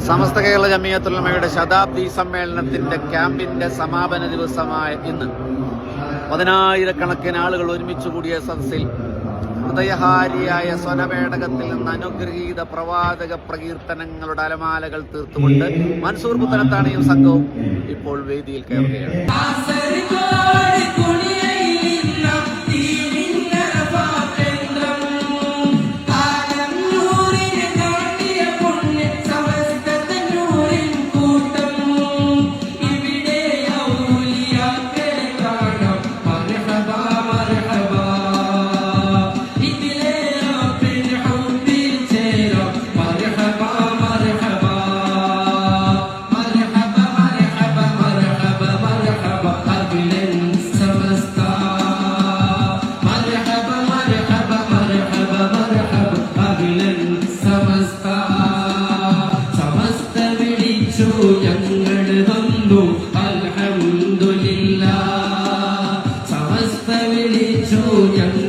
സമസ്ത കേരള ജമിയത്തുൽ ഉലമയുടെ ശതാബ്ദി സമ്മേളനത്തിന്റെ ക്യാമ്പിന്റെ സമാപന ദിവസമായ ഇന്ന് 10,000-കണക്കിന് ആളുകൾ ഒരുമിച്ച് കൂടിയ സദസ്സിൽ ഹൃദയഹാരിയായ സ്വനപേടകത്തിൽ നിന്ന് അനുഗ്രഹീത പ്രവാചക പ്രകീർത്തനങ്ങളുടെ അലമാലകൾ തീർത്തുകൊണ്ട് മൻസൂർ പുത്തനത്താണിയും സംഘവും ഇപ്പോൾ വേദിയിൽ കയറുകയാണ്. ഞങ്ങൾ വന്നു അൽഹംദുലില്ലാഹ് സമസ്ത വിളിച്ചു ഞങ്ങൾ